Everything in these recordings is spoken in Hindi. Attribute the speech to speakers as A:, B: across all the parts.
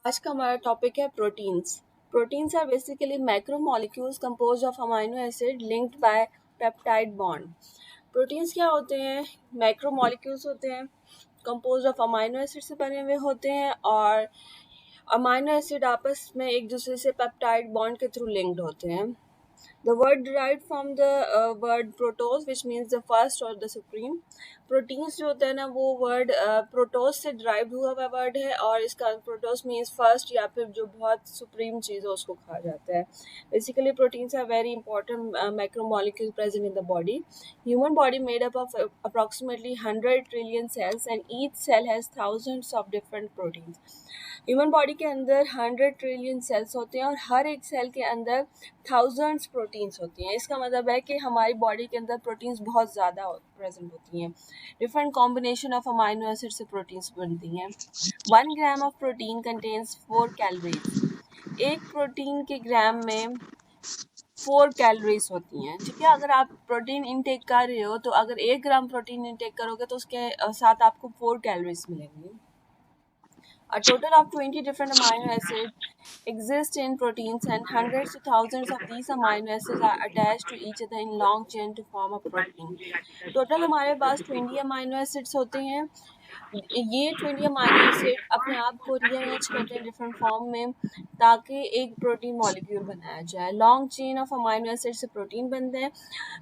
A: आज का हमारा टॉपिक है proteins. Proteins are basically macromolecules composed of amino acid linked by peptide bond. Proteins क्या होते हैं? मैक्रोमोलिक्यूल्स होते हैं, कंपोज्ड ऑफ अमाइनो एसिड से बने हुए होते हैं और अमाइनो एसिड आपस में एक दूसरे से पेप्टाइड बॉन्ड के थ्रू लिंक्ड होते हैं। The word derived from the word protos, which means the first or the supreme. Proteins जो होता है ना, वो word protos से derived हुआ हुआ word है और इसका protos means first या फिर जो बहुत supreme चीज़ है उसको कहा जाता है. Basically, proteins are very important macromolecules present in the body. Human body made up of approximately 100 trillion cells and each cell has thousands of different proteins. Human body के अंदर 100 ट्रिलियन सेल्स होते हैं और हर एक सेल के अंदर थाउजेंड्स प्रोटीन्स होती हैं। इसका मतलब है कि हमारी बॉडी के अंदर प्रोटीन्स बहुत ज़्यादा प्रेजेंट होती हैं। Different combination of amino acid से प्रोटीन्स बनती हैं। 1 gram of protein contains 4 calories. एक प्रोटीन के ग्राम में 4 कैलोरीज होती हैं। ठीक है, अगर आप प्रोटीन इनटेक कर रहे हो तो अगर 1 ग्राम प्रोटीन इनटेक करोगे तो उसके साथ आपको 4 कैलोरीज मिलेंगी। A total of 20 different amino acids exist in proteins, and hundreds to thousands of these amino acids are attached to each other in long chain to form a protein. Total हमारे पास 20 अमाइनो एसिड्स होते हैं। ये 20 अमाइनो एसिड अपने आप को रीअरेंज करते हैं डिफरेंट फॉर्म में ताकि एक प्रोटीन मॉलिक्यूल बनाया जाए। Long chain of amino acid से प्रोटीन बनते हैं।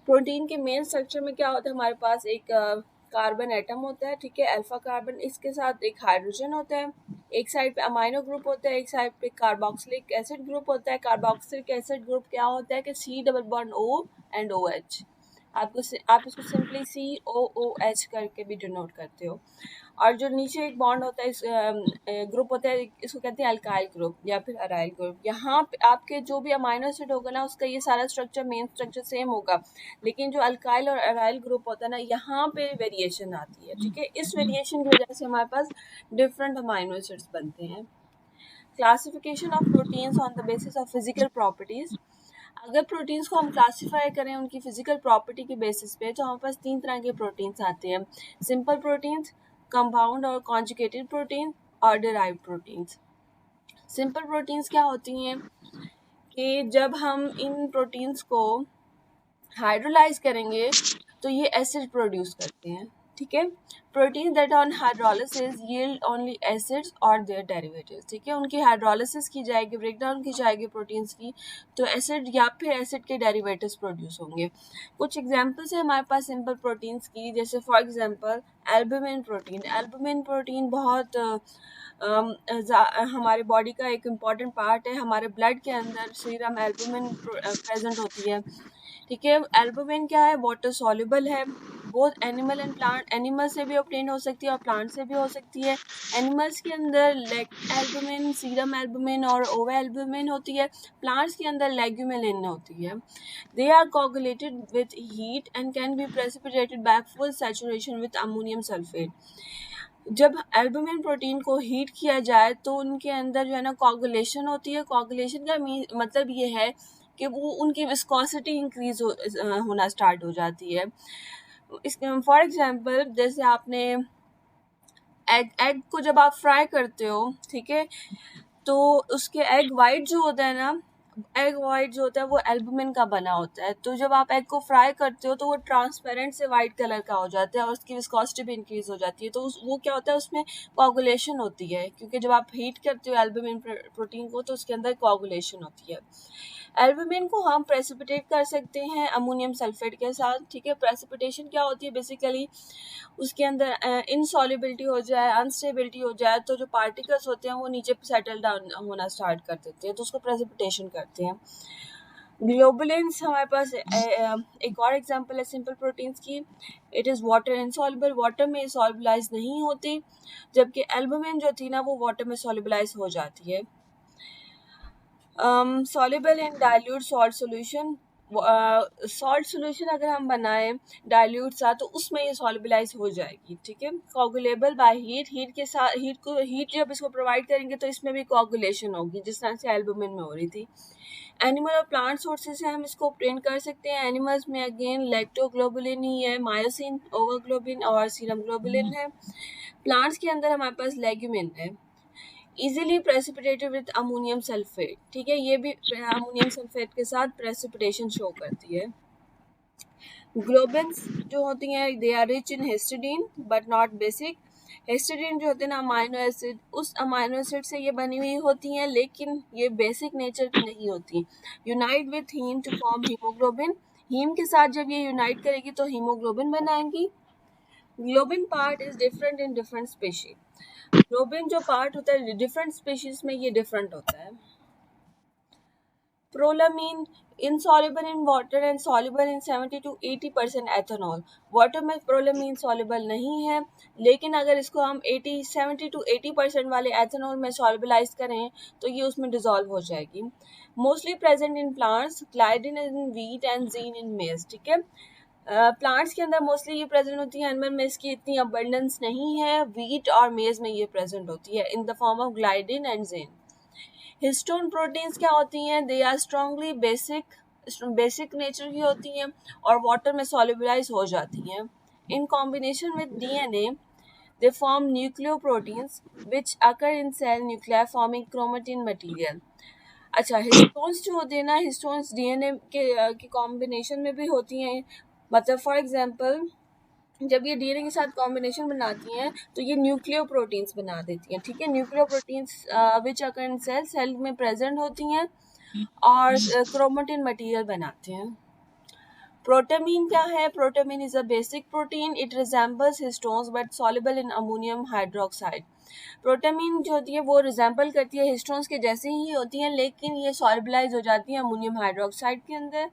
A: प्रोटीन के मेन स्ट्रक्चर में क्या होता है? हमारे पास एक कार्बन एटम होता है, ठीक है, अल्फा कार्बन। इसके साथ एक हाइड्रोजन होता है, एक साइड पे अमाइनो ग्रुप होता है, एक साइड पे कार्बोक्सिलिक एसिड ग्रुप होता है। कार्बोक्सिलिक एसिड ग्रुप क्या होता है कि C++ एंड OH। आप इसको सिंपली COOH करके भी डिनोट करते हो। और जो नीचे एक बॉन्ड होता है, इस ग्रुप होता है, इसको कहते हैं अल्काइल ग्रुप या फिर अराइल ग्रुप। यहाँ पे आपके जो भी अमाइनो एसिड होगा ना, उसका ये सारा स्ट्रक्चर मेन स्ट्रक्चर सेम होगा, लेकिन जो अल्काइल और अराइल ग्रुप होता है ना, यहाँ पे वेरिएशन आती है। ठीक है, इस वेरिएशन की वजह से हमारे पास डिफरेंट अमाइनो एसिड्स बनते हैं। Classification of proteins on the basis of physical properties. अगर प्रोटीन्स को हम क्लासीफाई करें उनकी फिजिकल प्रॉपर्टी के बेसिस पे, तो हमारे पास 3 तरह के प्रोटीन्स आते हैं: सिंपल प्रोटीन्स, कंपाउंड और कॉन्जुगेटेड प्रोटीन और डिराइव्ड प्रोटीन्स। सिंपल प्रोटीन्स क्या होती हैं कि जब हम इन प्रोटीन्स को हाइड्रोलाइज करेंगे तो ये एसिड प्रोड्यूस करते हैं। ठीक है, protein that on hydrolysis yield only acids और देयर डेरिवेटिव्स। ठीक है, उनकी हाइड्रोलिसिस की जाएगी, ब्रेकडाउन की जाएगी प्रोटीन्स की, तो एसिड या फिर एसिड के डेरिवेटिव्स प्रोड्यूस होंगे। कुछ एग्जांपल्स है हमारे पास सिंपल प्रोटीन्स की, जैसे for example albumin protein. Albumin protein बहुत हमारे बॉडी का एक इम्पॉर्टेंट पार्ट है। हमारे ब्लड के अंदर सीरम एल्बुमिन प्रेजेंट होती है। ठीक है, एल्बुमिन क्या है? वाटर सॉल्युबल है। Both animal and plant, animal से भी ऑब्टेन हो सकती है और प्लांट से भी हो सकती है। एनिमल्स के अंदर लैक्टिक एल्बुमिन, सीरम एल्बुमिन और ओवा एल्बुमिन होती है। प्लांट्स के अंदर लेग्यूमिलिन होती है। They are coagulated with heat and can be precipitated by full saturation with ammonium sulphate. जब एल्बुमिन प्रोटीन को हीट किया जाए तो उनके अंदर जो है ना कोगुलेशन होती है। कोगुलेशन का मतलब ये है कि वो उनकी विस्कोसिटी इंक्रीज होना स्टार्ट हो जाती है। फॉर एग्जांपल, जैसे आपने एग को जब आप फ्राई करते हो, ठीक है, तो उसके एग वाइट जो होता है ना, एग वाइट जो होता है वो एल्बुमिन का बना होता है। तो जब आप एग को फ्राई करते हो तो वो ट्रांसपेरेंट से वाइट कलर का हो जाता है और उसकी विस्कोसिटी भी इंक्रीज हो जाती है। तो वो क्या होता है, उसमें कोगुलेशन होती है, क्योंकि जब आप हीट करते हो एल्बुमिन प्रोटीन को तो उसके अंदर कोगुलेशन होती है। एल्बुमिन को हम प्रेसिपिटेट कर सकते हैं अमोनियम सल्फेट के साथ। ठीक है, प्रेसिपिटेशन क्या होती है? बेसिकली उसके अंदर इनसॉल्युबिलिटी हो जाए, अनस्टेबिलिटी हो जाए, तो जो पार्टिकल्स होते हैं वो नीचे सेटल डाउन होना स्टार्ट कर देते हैं, तो उसको प्रेसिपिटेशन करते हैं। ग्लोबुलिन्स हमारे पास एक और एग्जांपल है सिंपल प्रोटीन्स की। It is water insoluble, water में सॉल्युबलाइज नहीं होती, जबकि एल्बुमिन जो थी ना वो वाटर में सॉल्युबलाइज हो जाती है। Soluble in dilute salt solution. Salt solution अगर हम बनाएं डाइल्यूट सा तो उसमें ये सॉल्युबलाइज हो जाएगी। ठीक है, कोगुलेबल बाय हीट, हीट के साथ हीट जब इसको प्रोवाइड करेंगे तो इसमें भी कोगुलेशन होगी जिस तरह से एल्बुमिन में हो रही थी। एनिमल और प्लांट सोर्सेज से हम इसको ऑब्टेन कर सकते हैं। एनिमल्स में अगेन लैक्टोग्लोबुलिन ही है, मायोसिन, ओवोग्लोबिन और सीरम ग्लोबुलिन है। प्लांट्स के अंदर हमारे पास लेग्यूमिन है। Easily precipitated with ammonium sulphate, ठीक है, ये भी अमोनियम सल्फेट के साथ प्रेसिपिटेशन शो करती है। ग्लोबिन्स जो होती हैं they are rich in histidine but not basic. Histidine जो होते हैं ना अमाइनो एसिड, उस अमाइनो एसिड से ये बनी हुई होती हैं, लेकिन ये बेसिक नेचर की नहीं होती। Unite with heme to form haemoglobin, heme के साथ जब ये यूनाइट करेगी तो हीमोग्लोबिन बनाएंगी। Globin part is different in different species, globin जो पार्ट होता है डिफरेंट स्पीशीज में ये डिफरेंट होता है। Prolamin insoluble in water and soluble in 70 to 80% ethanol। Water में प्रोलामीन soluble नहीं है, लेकिन अगर इसको हम 70 to 80% वाले एथेनॉल में solubilize करें तो ये उसमें डिजोल्व हो जाएगी। Mostly present in plants, gliadin in wheat and zein in maize, ठीक है। प्लांट्स के अंदर मोस्टली ये प्रेजेंट होती है, एनिमल में इसकी इतनी अबंडेंस नहीं है। व्हीट और मेज में ये प्रेजेंट होती है in the form of gliadin and zein. Histone proteins क्या होती हैं? They are strongly basic nature की होती हैं और वाटर में सॉल्युबलाइज हो जाती हैं। In combination with DNA they form nucleoproteins which occur in cell nuclear forming chromatin material. अच्छा, हिस्टोन्स जो होते हैं ना, हिस्टोन्स डीएनए के कॉम्बिनेशन में भी होती हैं। मतलब फॉर एग्जांपल जब ये डीएनए के साथ कॉम्बिनेशन बनाती हैं तो ये न्यूक्लियो प्रोटीन्स बना देती हैं, ठीक है। Nucleo proteins which occur in cell में प्रेजेंट होती हैं और क्रोमेटिन मटेरियल बनाते हैं। प्रोटामीन क्या है? Protamine is a basic protein, it resembles histones but soluble in ammonium hydroxide. Protamine जो होती है वो रिजेंबल करती है हिस्टोन्स के जैसे ही होती हैं, लेकिन ये सॉल्युबलाइज हो जाती है अमोनियम हाइड्रोक्साइड के अंदर।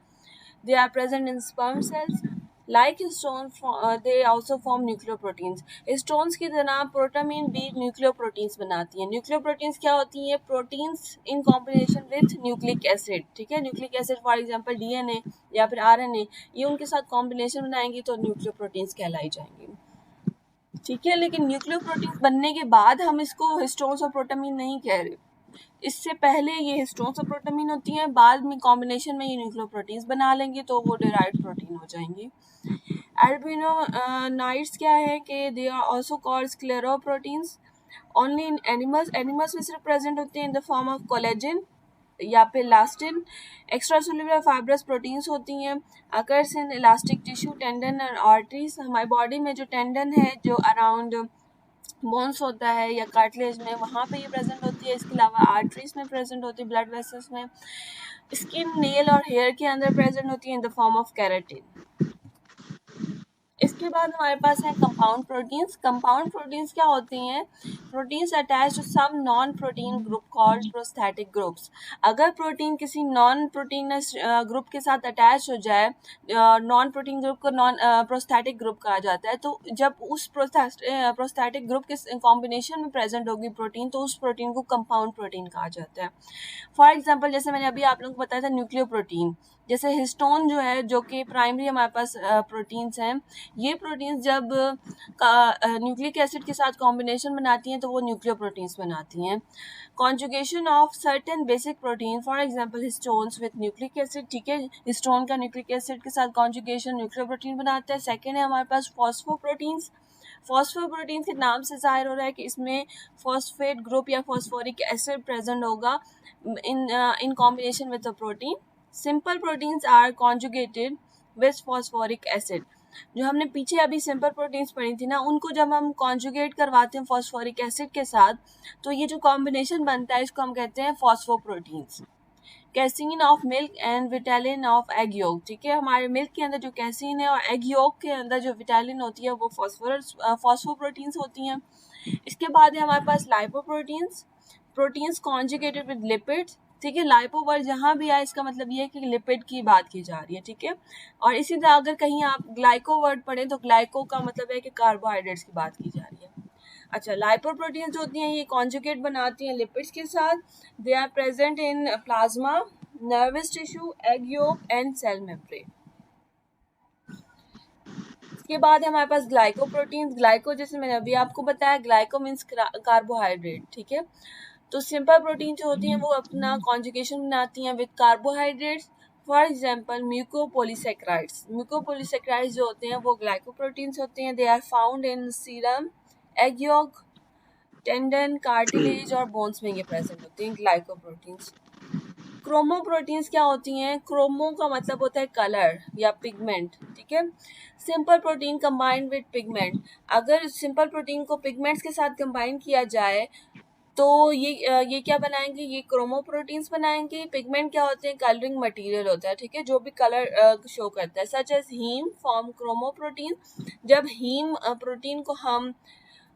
A: They are present in sperm cells. Like histones, they also form nucleoproteins. Histones की तरह प्रोटामीन भी न्यूक्लियोप्रोटीन्स बनाती हैं। न्यूक्लियोप्रोटीन्स क्या होती हैं? Proteins in combination with nucleic acid, ठीक है। Nucleic acid for example DNA या फिर आरएनए, ये उनके साथ कॉम्बिनेशन बनाएंगी तो न्यूक्लियोप्रोटीन्स कहलाई जाएंगी, ठीक है। लेकिन न्यूक्लियोप्रोटीन्स बनने के बाद हम इसको हिस्टोन्स और प्रोटामीन नहीं कह रहे, इससे पहले ये हिस्टोन्स और प्रोटामीन होती हैं, बाद में कॉम्बिनेशन में ये न्यूक्लियोप्रोटीन्स बना लेंगे तो वो डेराइव्ड प्रोटीन हो जाएंगी। एल्बिनोनाइट्स क्या है कि they are also called scleroproteins. Only in animals में सिर्फ प्रेजेंट होते हैं in the form of collagen या फिर elastin. Extra cellular fibrous proteins होती हैं, occurs in elastic tissue, tendon और आर्टरीज। हमारी बॉडी में जो टेंडन है जो अराउंड बोन्स होता है या कार्टिलेज में, वहाँ पे ये प्रेजेंट होती है। इसके अलावा आर्टरीज में प्रेजेंट होती है, ब्लड वेसल्स में। स्किन, नेल और हेयर के अंदर प्रेजेंट होती है in the form of keratin. इसके बाद हमारे पास है कंपाउंड प्रोटीन्स। कंपाउंड प्रोटीन्स क्या होती हैं? Proteins attach to some non protein group called prosthetic groups. अगर प्रोटीन किसी नॉन प्रोटीनस ग्रुप के साथ अटैच हो जाए, नॉन प्रोटीन ग्रुप को नॉन प्रोस्थेटिक ग्रुप कहा जाता है, तो जब उस प्रोस्थेटिक ग्रुप के कॉम्बिनेशन में प्रेजेंट होगी प्रोटीन तो उस प्रोटीन को कंपाउंड प्रोटीन कहा जाता है। फॉर एग्जाम्पल जैसे मैंने अभी आप लोगों को बताया था न्यूक्लियो प्रोटीन, जैसे हिस्टोन जो है जो कि प्राइमरी हमारे पास प्रोटीन्स हैं, ये प्रोटीन्स जब न्यूक्लिक एसिड के साथ कॉम्बिनेशन बनाती हैं तो वो न्यूक्लियो प्रोटीन्स बनाती हैं। Conjugation of certain basic protein, for example histones with nucleic acid, ठीक है। हिस्टोन का न्यूक्लिक एसिड के साथ कॉन्जुगेशन न्यूक्लियो प्रोटीन बनाता है। सेकेंड है हमारे पास फॉस्फोप्रोटीन्स। फॉस्फोप्रोटीन के नाम से जाहिर हो रहा है कि इसमें फॉस्फेट ग्रुप या फॉस्फोरिक एसिड प्रेजेंट होगा in combination with the protein. Simple proteins are conjugated with phosphoric acid. जो हमने पीछे अभी सिंपल प्रोटीन्स पढ़ी थी ना, उनको जब हम कॉन्जुगेट करवाते हैं फॉस्फोरिक एसिड के साथ तो ये जो कॉम्बिनेशन बनता है इसको हम कहते हैं phosphoproteins. Casein of milk and vitellin of egg yolk, ठीक है। हमारे मिल्क के अंदर जो कैसीन है और एग योक के अंदर जो विटालिन होती है वो फॉस्फोप्रोटीन्स होती हैं। इसके बाद है हमारे पास lipoproteins. Proteins conjugated with lipids, ठीक है। लाइपो वर्ड जहाँ भी आए इसका मतलब ये है कि लिपिड की बात की जा रही है, ठीक है। और इसी तरह अगर कहीं आप ग्लाइको वर्ड पढ़ें तो ग्लाइको का मतलब है कि कार्बोहाइड्रेट्स की बात की जा रही है। अच्छा, लाइपोप्रोटीन्स जो होती हैं ये कॉन्जुगेट बनाती हैं लिपिड्स के साथ। They are present in plasma, nervous tissue, egg yolk and cell membrane. इसके बाद है हमारे पास ग्लाइकोप्रोटीन्स। ग्लाइको जैसे मैंने अभी आपको बताया, ग्लाइको मीन्स कार्बोहाइड्रेट, ठीक है। तो सिंपल प्रोटीन जो होती हैं वो अपना कॉन्जुगेशन बनाती हैं with carbohydrates. For example mucopolysaccharides. Mucopolysaccharides जो होते हैं वो ग्लाइकोप्रोटीन्स होते हैं। They are found in serum, egg yolk, tendon, cartilage और बोन्स में ये प्रेजेंट होते हैं ग्लाइकोप्रोटीन्स। क्रोमोप्रोटीन्स क्या होती हैं? क्रोमो का मतलब होता है कलर या पिगमेंट, ठीक है। Simple protein combined with pigment, अगर सिंपल प्रोटीन को पिगमेंट्स के साथ कंबाइन किया जाए तो ये क्या बनाएंगे? ये क्रोमोप्रोटीन्स बनाएंगे। पिगमेंट क्या होते हैं? कलरिंग मटेरियल होता है, ठीक है, जो भी कलर शो करता है। Such as heme form chromoprotein, जब हीम प्रोटीन को हम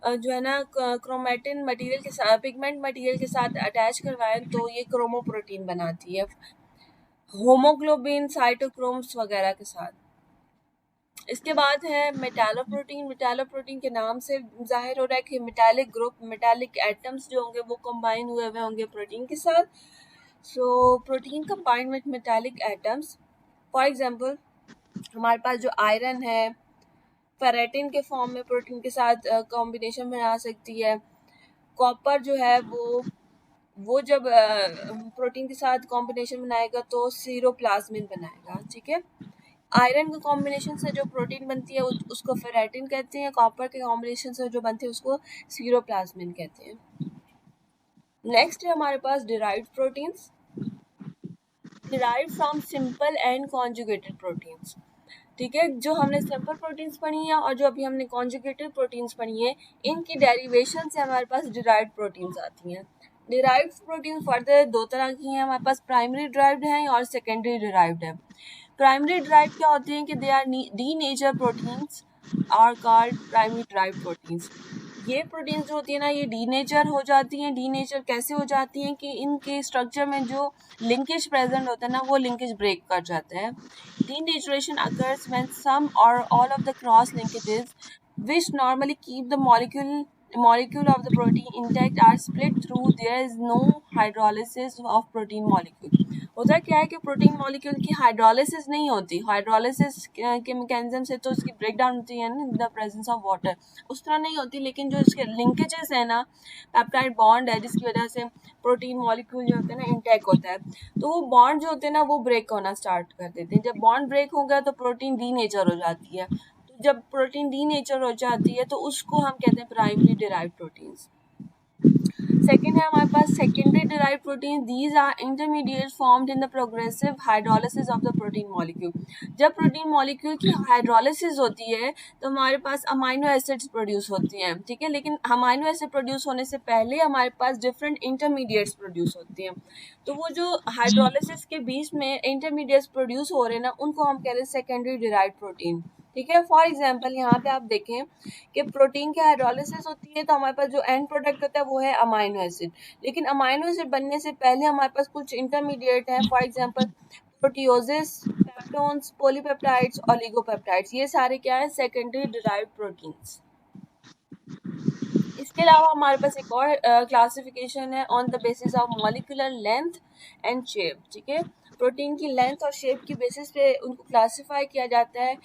A: जो है ना क्रोमेटिन मटेरियल के साथ, पिगमेंट मटेरियल के साथ अटैच करवाएं तो ये क्रोमोप्रोटीन बनाती है, होमोग्लोबिन, साइटोक्रोम्स वगैरह के साथ। इसके बाद है मेटालोप्रोटीन। मेटालोप्रोटीन के नाम से जाहिर हो रहा है कि मेटालिक ग्रुप, मेटालिक एटम्स जो होंगे वो कंबाइन हुए हुए होंगे प्रोटीन के साथ। So protein combine with metallic atoms, for example हमारे पास जो आयरन है फेरेटिन के फॉर्म में प्रोटीन के साथ कॉम्बिनेशन बना सकती है। कॉपर जो है वो जब प्रोटीन के साथ कॉम्बिनेशन बनाएगा तो सीरोप्लाज्मिन बनाएगा, ठीक है। आयरन के कॉम्बिनेशन से जो प्रोटीन बनती है उसको फेरेटिन कहते हैं, कॉपर के कॉम्बिनेशन से जो बनती है उसको सीरोप्लाज्मिन कहते हैं। नेक्स्ट है हमारे पास derived proteins, derived from simple and conjugated proteins, ठीक है। जो हमने सिंपल प्रोटीन्स पढ़ी है और जो अभी हमने कॉन्जुगेटेड प्रोटीन्स पढ़ी है, इनकी डेरिवेशन से हमारे पास डिराइव्ड प्रोटीन्स आती हैं। डिराइव्ड प्रोटीन फर्दर दो तरह की हैं हमारे पास, प्राइमरी डिराइव्ड हैं और सेकेंडरी डिराइव्ड है। प्राइमरी डिराइव्ड क्या होते हैं कि they are denature proteins are called primary derived proteins. ये प्रोटीन्स जो होती है ना ये डीनेचर हो जाती हैं। डीनेचर कैसे हो जाती हैं कि इनके स्ट्रक्चर में जो लिंकेज प्रेजेंट होता है ना वो लिंकेज ब्रेक कर जाता है। Denaturation occurs when some or all of the cross linkages which normally keep the molecule of the protein intact are split through. There is no hydrolysis of protein molecule. होता क्या है कि प्रोटीन मॉलिक्यूल की हाइड्रोलिसिस नहीं होती। हाइड्रोलिसिस के मैकेनिज्म से तो उसकी ब्रेक डाउन होती है ना in the presence of water, उस तरह नहीं होती। लेकिन जो इसके लिंकेजेस है ना, पेप्टाइड बॉन्ड है जिसकी वजह से प्रोटीन मॉलिक्यूल जो होता है ना इंटैक्ट होता है, तो वो बॉन्ड जो होते हैं ना वो ब्रेक होना स्टार्ट कर देते हैं। जब बॉन्ड ब्रेक हो गया तो प्रोटीन डीनेचर हो जाती है। तो जब प्रोटीन डीनेचर हो जाती है तो उसको हम कहते हैं प्राइमरी डिराइव्ड प्रोटीन्स। सेकेंड है हमारे पास secondary derived protein. These are intermediate formed in the progressive hydrolysis of the protein molecule. जब प्रोटीन मॉलिक्यूल की हाइड्रोलिसिस होती है तो हमारे पास अमाइनो एसिड्स प्रोड्यूस होती हैं, ठीक है। लेकिन अमाइनो एसिड प्रोड्यूस होने से पहले हमारे पास डिफरेंट इंटरमीडिएट्स प्रोड्यूस होती हैं। तो वो जो हाइड्रोलिसिस के बीच में इंटरमीडिएट्स प्रोड्यूस हो रहे हैं ना उनको हम कह रहे हैं सेकेंडरी डिराइव्ड प्रोटीन, ठीक है। फॉर एग्जाम्पल यहाँ पे आप देखें कि प्रोटीन की हाइड्रोलिसिस होती है तो हमारे पास जो एंड प्रोडक्ट होता है वो है अमाइनो एसिड। लेकिन अमाइनो एसिड बनने से पहले हमारे पास कुछ इंटरमीडिएट हैं, for example proteoses, peptones, polypeptides, ओलिगोपेप्टाइड्स, ये सारे क्या है? Secondary derived proteins. इसके अलावा हमारे पास एक और क्लासिफिकेशन है on the basis of molecular length and shape, ठीक है। प्रोटीन की लेंथ और शेप की बेसिस पे उनको क्लासिफाई किया जाता है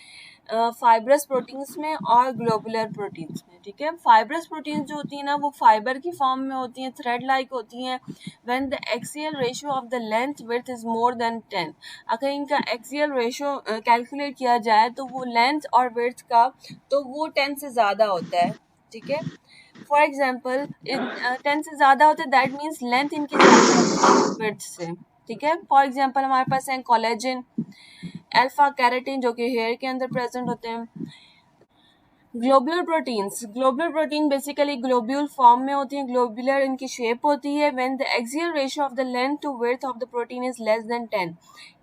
A: फाइब्रस प्रोटीन्स में और ग्लोबुलर प्रोटीन्स में, ठीक है। फाइब्रस प्रोटीन्स जो होती हैं ना वो फाइबर की फॉर्म में होती हैं, थ्रेड लाइक होती हैं। When the axial ratio of the length width is more than 10, अगर इनका एक्सियल रेशियो कैलकुलेट किया जाए तो वो लेंथ और विड्थ का तो वो 10 से ज़्यादा होता है, ठीक है। फॉर एग्जाम्पल 10 से ज़्यादा होता है, दैट मीन्स लेंथ इनकी ज़्यादा होती है विड्थ से, ठीक है। फॉर एग्जाम्पल हमारे पास है कोलेजन, अल्फा कैरेटिन जो कि हेयर के अंदर प्रेजेंट होते हैं। Globular proteins, globular protein basically globule form में होती हैं, ग्लोबुलर इनकी शेप होती है। When the axial ratio of the length to width of the protein is less than 10,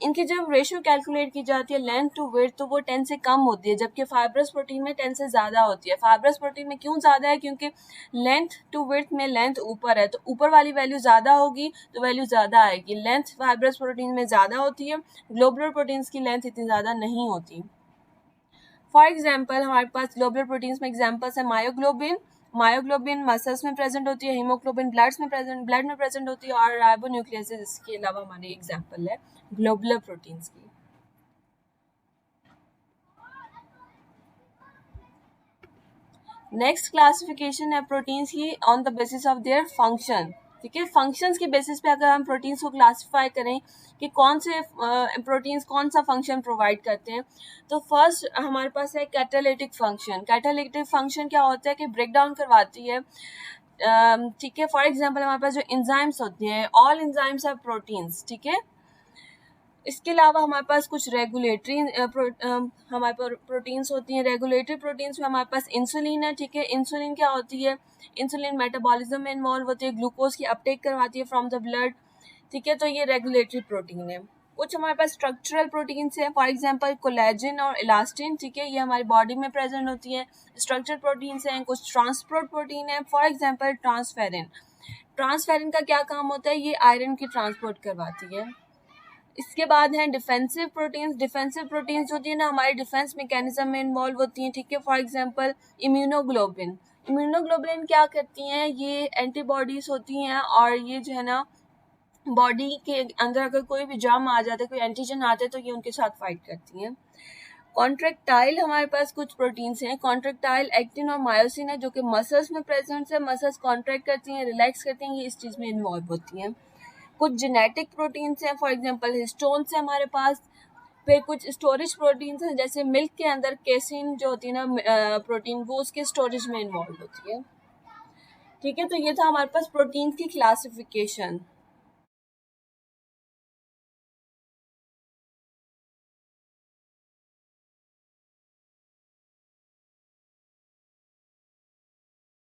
A: इनकी जब रेशियो कैलकुलेट की जाती है लेंथ टू विड्थ तो वो 10 से कम होती है, जबकि फाइब्रस प्रोटीन में 10 से ज़्यादा होती है। फाइब्रस प्रोटीन में क्यों ज़्यादा है? क्योंकि लेंथ टू विड्थ में लेंथ ऊपर है, तो ऊपर वाली वैल्यू ज़्यादा होगी तो वैल्यू ज़्यादा आएगी। लेंथ फाइब्रस प्रोटीन में ज़्यादा होती है, ग्लोबुलर प्रोटीन्स की लेंथ इतनी ज़्यादा नहीं होती। फॉर एग्जाम्पल हमारे पास ग्लोबुलर प्रोटीन्स में एग्जाम्पल्स है मायोग्लोबिन, मायोग्लोबिन मसल्स में प्रेजेंट होती है, हीमोग्लोबिन ब्लड में प्रेजेंट होती है, और राइबोन्यूक्लियस इसके अलावा हमारी एग्जाम्पल है ग्लोबुलर प्रोटीन्स की। नेक्स्ट क्लासिफिकेशन है प्रोटीन्स की on the basis of their function, ठीक है। फंक्शंस के बेसिस पे अगर हम प्रोटीन्स को क्लासिफाई करें कि कौन से प्रोटीन्स कौन सा फंक्शन प्रोवाइड करते हैं, तो फर्स्ट हमारे पास है कैटालिटिक फंक्शन। कैटालिटिक फंक्शन क्या होता है कि ब्रेक डाउन करवाती है ठीक है। फॉर एग्जांपल हमारे पास जो एंजाइम्स होती हैं, ऑल एंजाइम्स आर प्रोटीन्स, ठीक है। इसके अलावा हमारे पास कुछ रेगुलेटरी हमारे पास प्रोटीन्स होती हैं। रेगुलेटरी प्रोटीन्स में हमारे पास इंसुलिन है, ठीक है। इंसुलिन क्या होती है? इंसुलिन मेटाबॉलिज्म में इन्वॉल्व होती है, ग्लूकोज की अपटेक करवाती है फ्रॉम द ब्लड, ठीक है। तो ये रेगुलेटरी प्रोटीन है। कुछ हमारे पास स्ट्रक्चरल प्रोटीन्स हैं, फॉर एग्जांपल कोलेजन और इलास्टिन, ठीक है। ये हमारी बॉडी में प्रेजेंट होती है, स्ट्रक्चरल प्रोटीन्स हैं। कुछ ट्रांसपोर्ट प्रोटीन है, फॉर एग्जांपल ट्रांसफेरिन। ट्रांसफेरिन का क्या काम होता है? ये आयरन की ट्रांसपोर्ट करवाती है। इसके बाद हैं डिफेंसिव प्रोटीन्स। डिफेंसिव प्रोटीन्स होती है ना, हमारे डिफेंस मैकेनिज्म में इन्वॉल्व होती हैं, ठीक है। For example immunoglobulin. इम्यूनोग्लोबिन क्या करती हैं? ये एंटीबॉडीज होती हैं और ये जो है ना बॉडी के अंदर अगर कोई भी जर्म आ जाता है, कोई एंटीजन आते हैं, तो ये उनके साथ फाइट करती हैं। कॉन्ट्रेक्टाइल हमारे पास कुछ प्रोटीन्स हैं। कॉन्ट्रेक्टाइल एक्टिन और मायोसिन है, जो कि मसल्स में प्रेजेंट है। मसल्स कॉन्ट्रैक्ट करती हैं, रिलैक्स करती हैं, ये इस चीज़ में इन्वॉल्व होती हैं। कुछ जेनेटिक प्रोटीन्स हैं, फॉर एग्जांपल हिस्टोन्स है हमारे पास। फिर कुछ स्टोरेज प्रोटीन्स हैं, जैसे मिल्क के अंदर केसिन जो होती है ना प्रोटीन, वो उसके स्टोरेज में इन्वॉल्व होती है, ठीक है। तो ये था हमारे पास प्रोटीन्स की क्लासिफिकेशन।